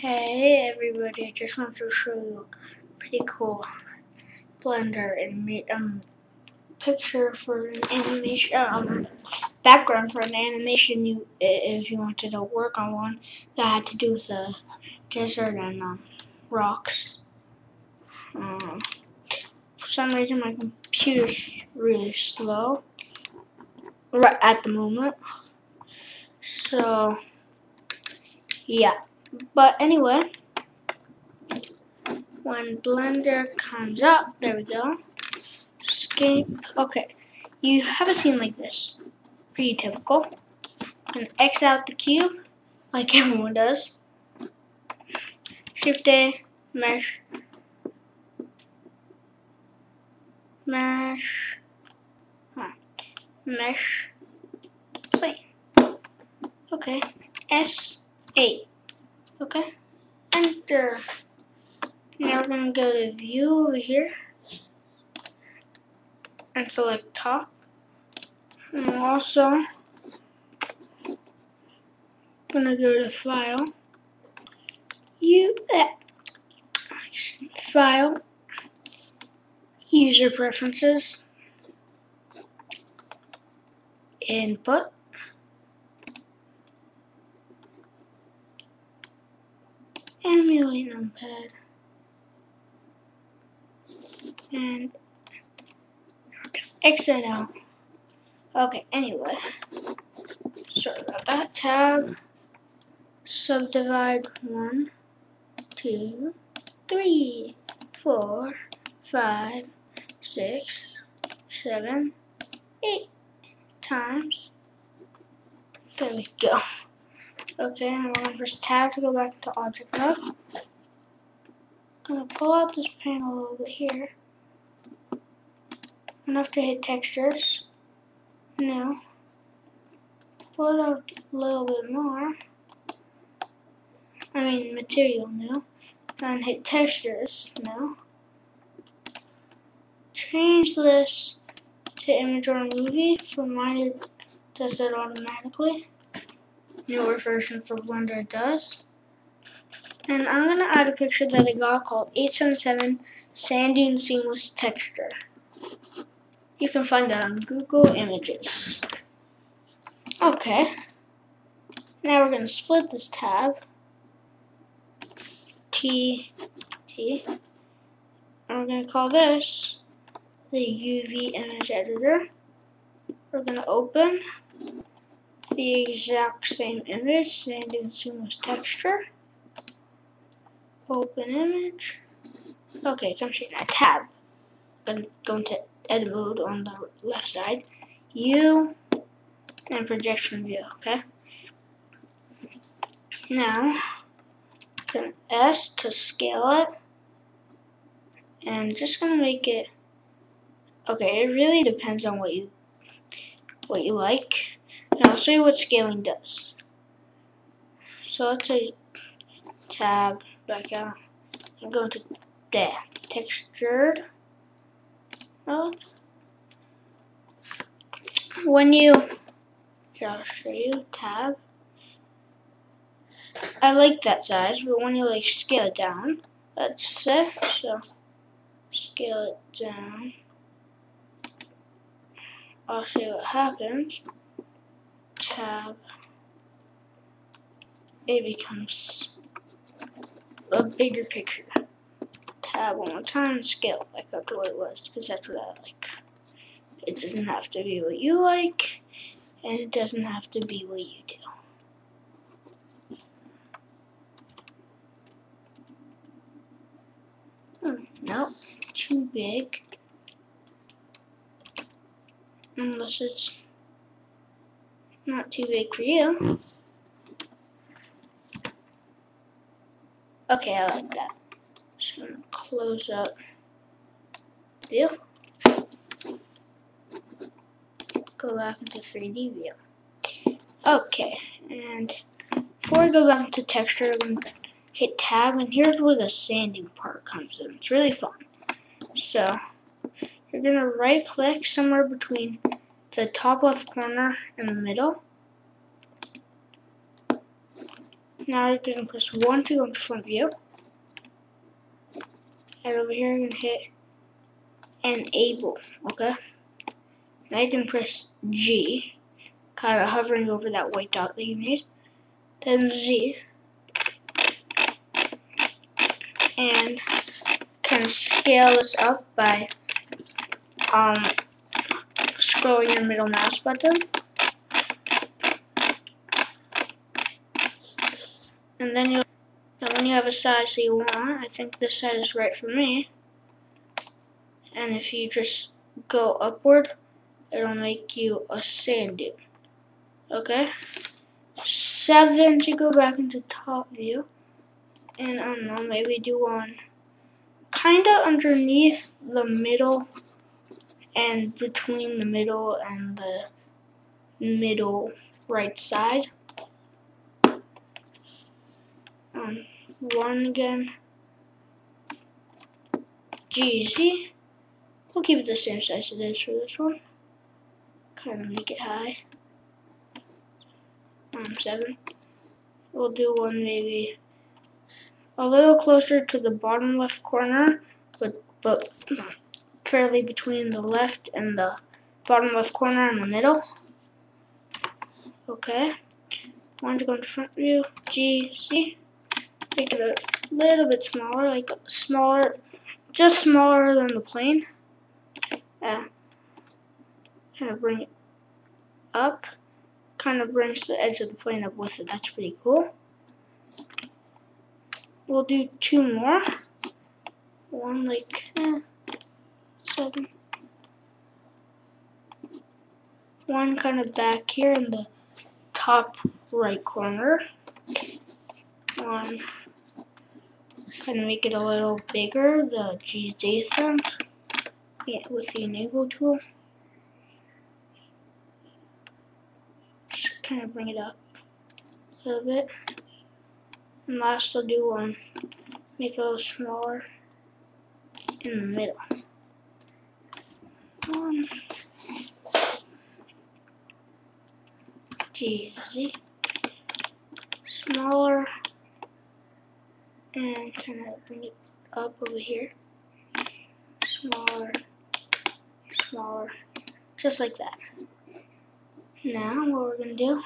Hey everybody, I just want to show you a pretty cool blender and made picture for an animation background for an animation if you wanted to work on one that had to do with the desert and rocks. For some reason my computer's really slow right at the moment. So yeah. But anyway, when Blender comes up, there we go. Escape. Okay, you have a scene like this. Pretty typical. Gonna X out the cube, like everyone does. Shift A, mesh, mesh, mesh, plane. Okay, S8. Okay, enter. Now we're gonna go to view over here and select top. And we're also gonna go to file, file, user preferences, input, emulate numpad, and exit out. Okay, anyway, sorry about that. Tab, subdivide 1, 2, 3, 4, 5, 6, 7, 8 times. There we go. Okay, I'm going to press tab to go back to object mode. I'm going to pull out this panel a little bit here. Enough to hit textures. Now, pull it out a little bit more. Material now. And hit textures now. Change this to image or movie. For mine, it does it automatically. Newer versions of Blender does. And I'm going to add a picture that I got called 877 Sand Dune Seamless Texture. You can find that on Google Images. Okay. Now we're going to split this tab. T. And we're going to call this the UV image editor. We're going to open the exact same image, Sand Dune Seamless Texture. Open image. Okay, come straight now. Tab. I'm going to edit mode on the left side. U and projection view. Okay. Now, going to S to scale it, and just gonna make it. Okay, it really depends on what you like, and I'll show you what scaling does. So let's say tab, back out, and go to there, textured. Here I'll show you, tab. I like that size, but when you scale it down, let's say, so scale it down. I'll show you what happens. Tab. It becomes a bigger picture. Tab one more time, scale it back up to what it was, because that's what I like. It doesn't have to be what you like, and it doesn't have to be what you do. Nope, too big. Unless it's not too big for you. Okay, I like that. Just gonna close up view. Go back into 3D view. Okay, and before I go back into texture, I'm gonna hit tab, and here's where the sanding part comes in. It's really fun. So you're gonna right click somewhere between the top left corner and the middle. Now you're going to press 1 to go into front view. And over here, you're going to hit enable, okay? Now you can press G, kind of hovering over that white dot that you made. Then Z. And kind of scale this up by scrolling your middle mouse button. And then when you have a size that you want, I think this size is right for me. And if you just go upward, it'll make you a sand dune. Okay? 7 to go back into top view. And I don't know, maybe do one kind of underneath the middle and between the middle and the middle right side. 1 again. GZ. We'll keep it the same size it is for this one. Kind of make it high. 7. We'll do one maybe a little closer to the bottom left corner, but fairly between the left and the bottom left corner and the middle. Okay. 1 to go into front view. GZ. Make it a little bit smaller, like smaller, just smaller than the plane. Yeah. Kind of bring it up. Kind of brings the edge of the plane up with it. That's pretty cool. We'll do 2 more. One like 7. 1 kind of back here in the top right corner. 1 kind of make it a little bigger, the GZ thing. Yeah, with the enable tool. Just kind of bring it up a little bit. And last I'll do 1. Make it a little smaller in the middle. 1. GZ. Smaller. And kind of bring it up over here. Smaller. Smaller. Just like that. Now what we're going to do,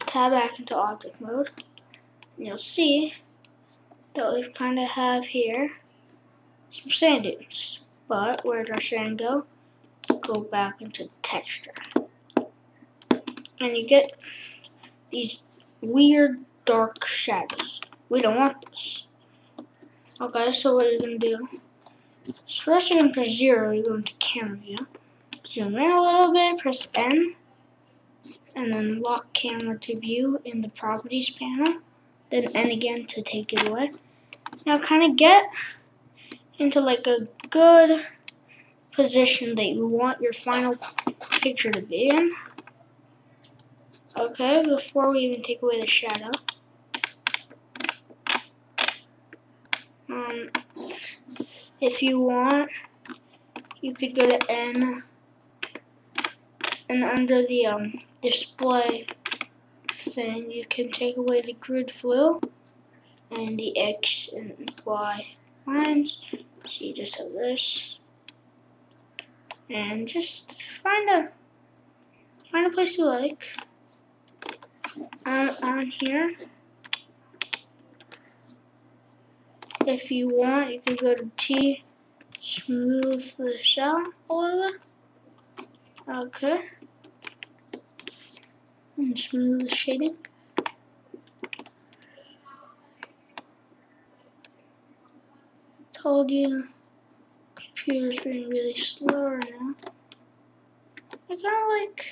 tab back into object mode. And you'll see that we kind of have here some sand dunes. But where did our sand go? Go back into texture. And you get these weird dark shadows. We don't want this. Okay, so what you're going to do is first you're going to press 0, you go into camera view. Zoom in a little bit, press N. And then lock camera to view in the properties panel. Then N again to take it away. Now kind of get into like a good position that you want your final picture to be in. Okay, before we even take away the shadow. If you want, you could go to N and under the display thing, you can take away the grid flow and the X and Y lines. So you just have this, and just find a place you like. On here, if you want, you can go to T, smooth this out a little bit. Okay. And smooth the shading. Told you, computer's being really slow right now. I kind of like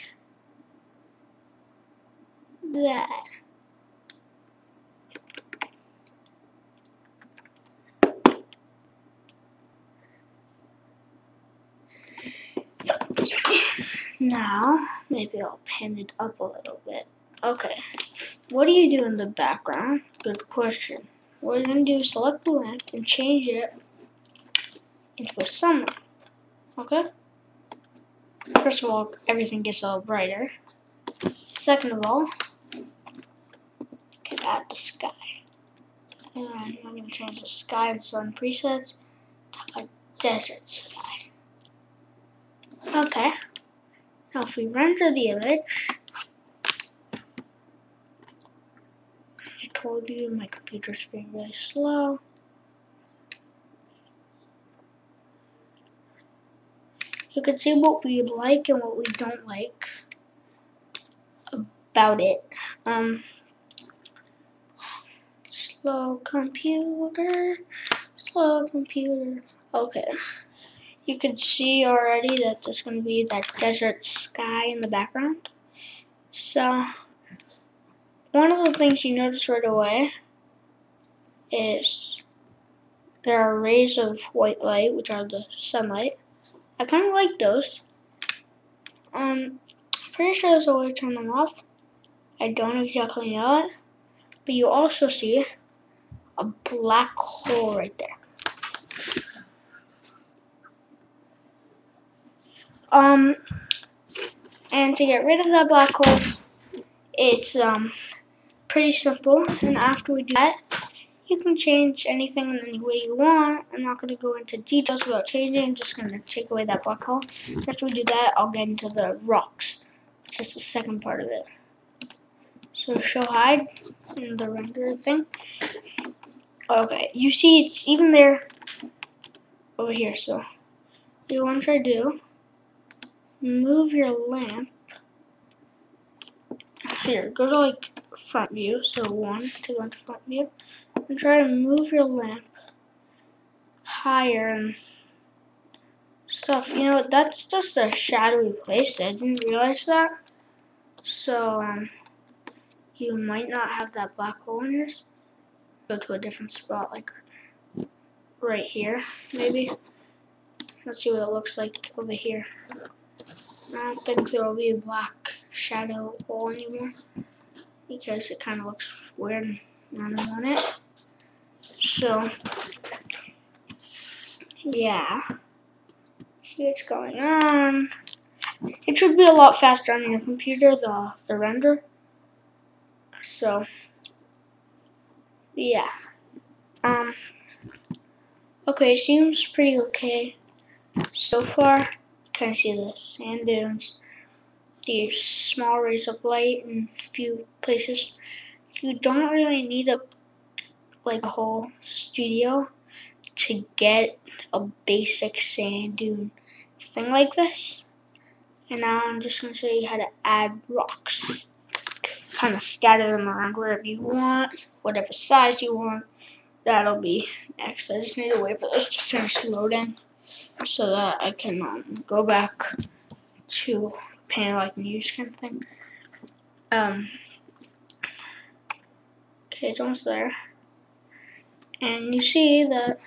that. Now, maybe I'll pan it up a little bit. Okay, what do you do in the background? Good question. What you're going to do is select the lamp and change it into a sunlight. Okay? First of all, everything gets a little brighter. Second of all, okay, that sky. And I'm going to change the sky and sun presets to a desert sky. Okay. Now if we render the image, I told you my computer's being really slow. You can see what we like and what we don't like about it. Slow computer. Okay. You can see already that there's going to be that desert sky in the background. So, one of the things you notice right away is there are rays of white light, which are the sunlight. I kind of like those. Pretty sure there's a way to turn them off. I don't exactly know it. But you also see a black hole right there. And to get rid of that black hole, it's pretty simple. And after we do that, you can change anything in any way you want. I'm not going to go into details about changing. I'm just going to take away that black hole. After we do that, I'll get into the rocks, which is the second part of it. So show hide in the render thing. Okay, you see it's even there over here. So you want to try to do, move your lamp. Here, go to like front view. So to go into front view. And try to move your lamp higher and stuff. You know, that's just a shadowy place. I didn't realize that. So, you might not have that black hole in yours. Go to a different spot, like right here, maybe. Let's see what it looks like over here. I don't think there will be a black shadow hole anymore because it kind of looks weird and I don't want it. So, yeah. See what's going on. It should be a lot faster on your computer, the render. So, yeah. Okay, seems pretty okay so far. You kind of see the sand dunes, the small rays of light in a few places. You don't really need a whole studio to get a basic sand dune thing like this. And now I'm just going to show you how to add rocks. Kind of scatter them around wherever you want, whatever size you want. That'll be next. I just need to wait for this to finish loading so that I can go back to panel I can use kind of thing. Okay, it's almost there. And you see that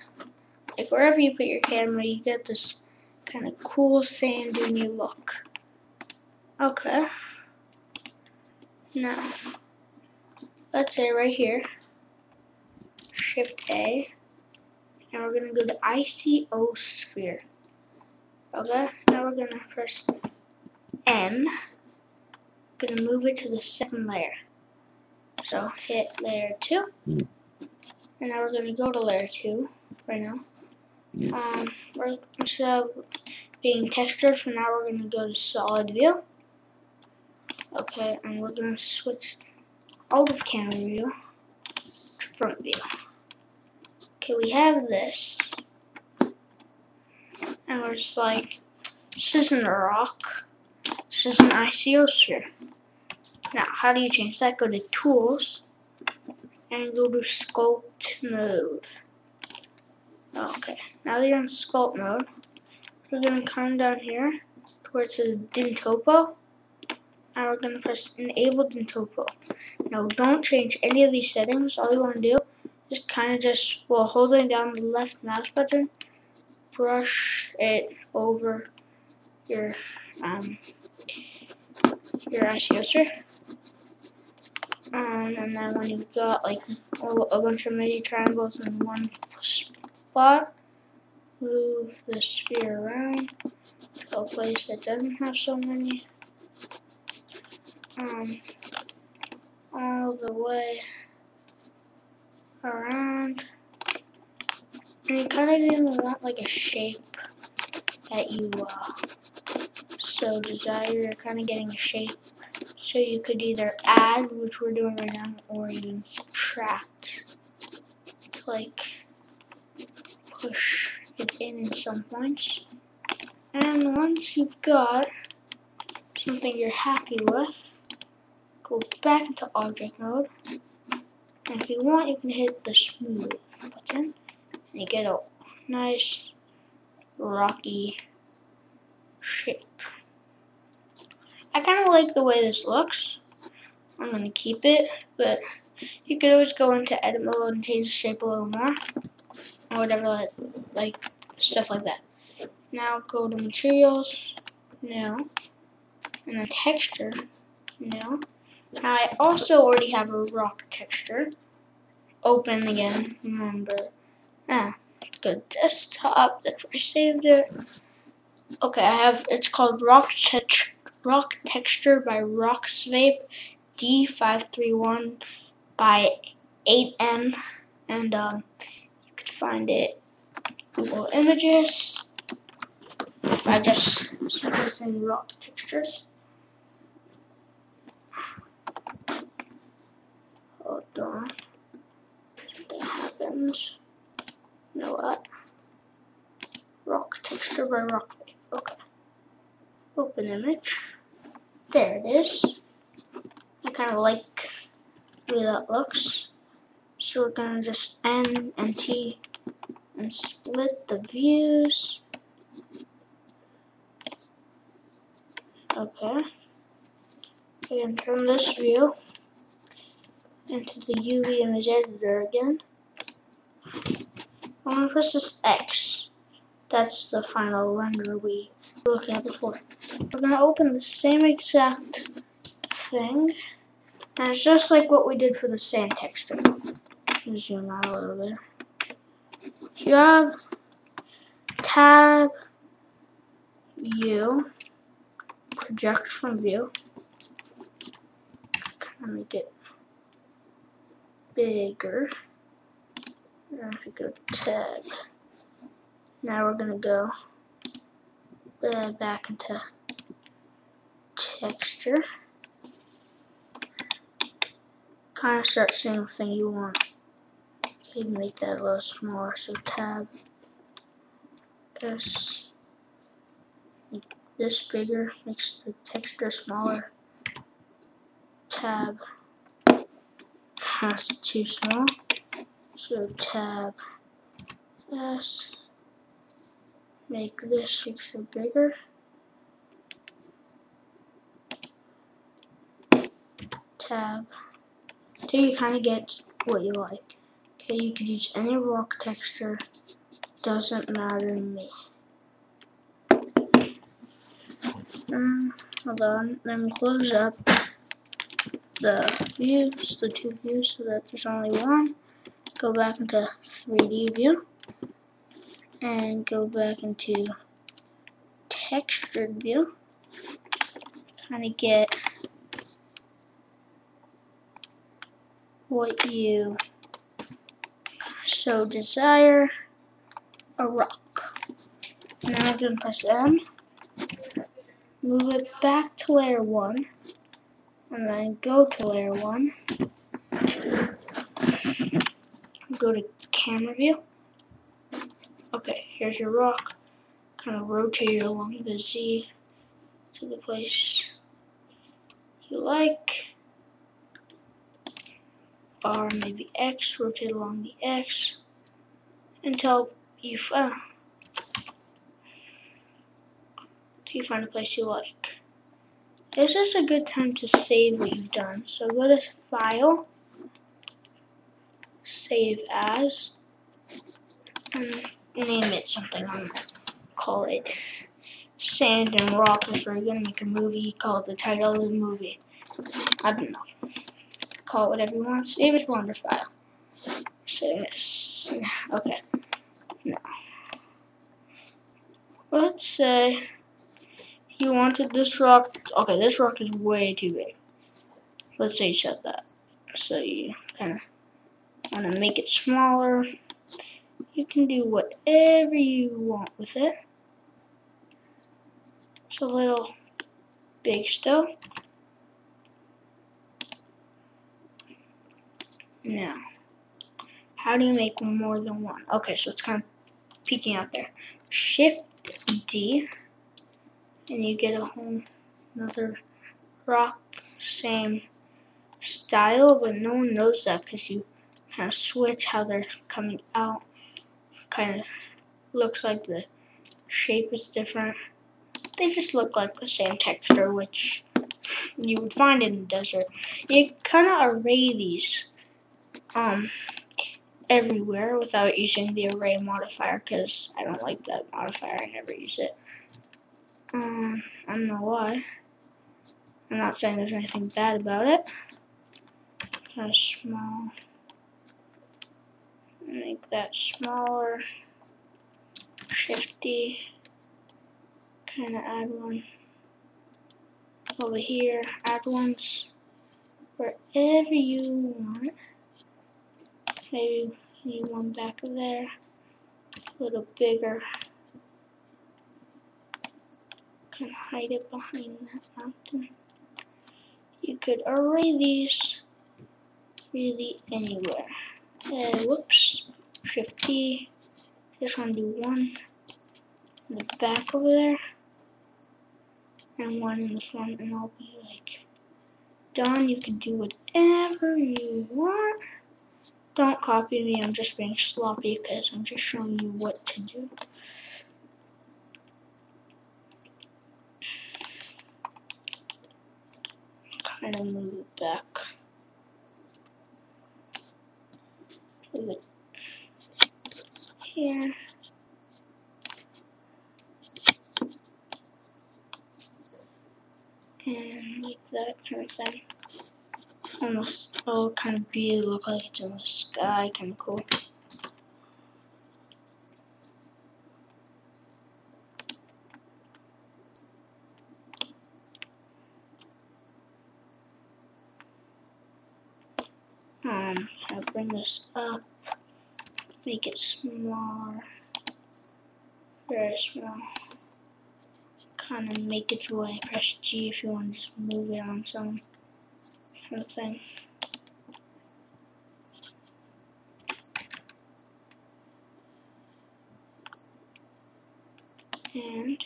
like wherever you put your camera, you get this kind of cool sand dune look. Okay. Now, let's say right here, Shift A, and we're going to go to ICO sphere. Okay, now we're going to press N. Going to move it to the second layer. So hit layer 2. And now we're going to go to layer 2 right now. We're instead of being textured, for now we're going to go to solid view. Okay, and we're going to switch out of camera view to front view. Okay, we have this. And we're just like, this isn't a rock. This is an ICO sphere. Now, how do you change that? Go to Tools and go to Sculpt Mode. Okay, now that you're in Sculpt Mode, we're going to come down here to where it says Dune Topo. And we're going to press Enable Dune Topo. Now, don't change any of these settings. All you want to do is kind of just, while holding down the left mouse button, brush it over your ICO sphere. And then when you've got like a bunch of mini triangles in one spot, move the sphere around to a place that doesn't have so many. All the way around. And you kind of even want like a shape that you so desire. You're kind of getting a shape. So you could either add, which we're doing right now, or even subtract to like push it in some points. And once you've got something you're happy with, go back into object mode. And if you want, you can hit the smooth button and you get a nice rocky shape. I kind of like the way this looks. I'm going to keep it, but you could always go into edit mode and change the shape a little more. Or whatever, like stuff like that. Now go to materials, no. And then texture, no. Now I also already have a rock texture. Open again, remember. Go to desktop, that's where I saved it. Okay, it's called Rock Texture by Rocksvape D531 by 8M, and you could find it Google Images by just searching rock textures. Hold on, something happens. You know what? Rock texture by Rocksvape. Okay. Open image. There it is. I kind of like the way that looks. So we're gonna just N and T and split the views. Okay. And from this view into the UV image editor again. I'm gonna press this X. That's the final render we were looking at before. We're gonna open the same exact thing, and it's just like what we did for the sand texture. Zoom out a little bit. You have tab view, project from view. Kind of make it bigger. And if we go tab, now we're gonna go back into texture. Kind of start seeing the thing you want. You can make that a little smaller. So tab S, make this bigger, makes the texture smaller. Tab, that's too small. So tab S, make this picture bigger. Tab, till you kind of get what you like. Okay, you could use any rock texture, doesn't matter to me. Hold on, then close up the views, the two views, so that there's only one. Go back into 3D view and go back into textured view. Kind of get what you so desire, a rock. Now I'm going to press M, move it back to layer 1, and then go to layer 1. Go to camera view. Okay, here's your rock. Kind of rotate it along the Z to the place you like. Or maybe X, rotate along the X until you find a place you like. This is a good time to save what you've done. So go to File, Save As, and name it something. I'm gonna call it Sand and Rock. If we're gonna make a movie, call it the title of the movie. I don't know. Call it whatever you want. Save as Blender file. Save this. Okay. Now, let's say you wanted this rock. Okay, this rock is way too big. Let's say you shut that. So you kind of Want to make it smaller, you can do whatever you want with it. It's a little big still. Now, how do you make more than one? Okay, so it's kind of peeking out there. Shift D, and you get a whole another rock, same style, but no one knows that because you kind of switch how they're coming out. Kind of looks like the shape is different. They just look like the same texture, which you would find in the desert. You kind of array these everywhere without using the array modifier, because I don't like that modifier. I never use it. I don't know why. I'm not saying there's anything bad about it. Kind of small. Make that smaller. Shifty. Kind of add one over here. Add ones wherever you want. Maybe you need one back of there. A little bigger. Can hide it behind that mountain. You could array these really anywhere. Whoops. Shift T. Just want to do one in the back over there, and one in the front, and I'll be like done. You can do whatever you want. Don't copy me. I'm just being sloppy because I'm just showing you what to do. Kind of move it back. Move it here. And like that kind of thing. Almost all kind of blue, look like it's in the sky, kind of cool. I'll bring this up, make it smaller, very small. Kind of make its way. Press G if you want to just move it on some kind of thing. And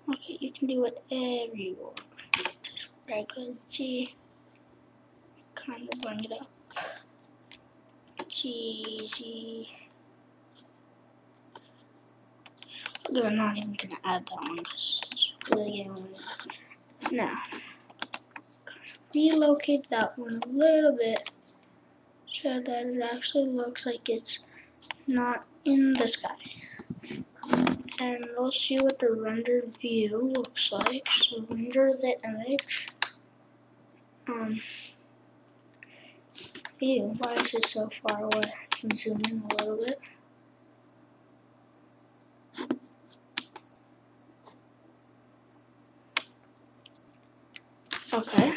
okay, you can do whatever you want. Just regular G. Kind of bring it up. G. I'm not even gonna add that one because it's really getting on it. Now, relocate that one a little bit so that it actually looks like it's not in the sky. And we'll see what the rendered view looks like. So render the image. Ew, why is it so far away? I can zoom in a little bit. Okay.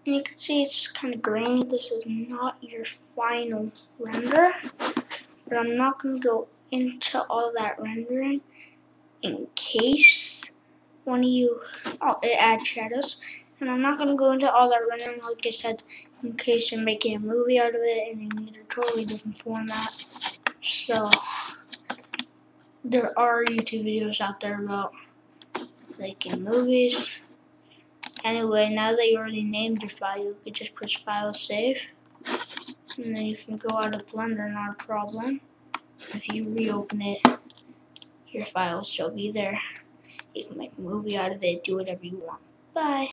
And you can see it's kind of grainy. This is not your final render, but I'm not going to go into all that rendering in case one of you, it adds shadows, and I'm not going to go into all that rendering, like I said, in case you're making a movie out of it and you need a totally different format. So there are YouTube videos out there about making movies. Anyway, now that you already named your file, you could just push File Save, and then you can go out of Blender, not a problem. If you reopen it, your file will still be there. You can make a movie out of it, do whatever you want. Bye.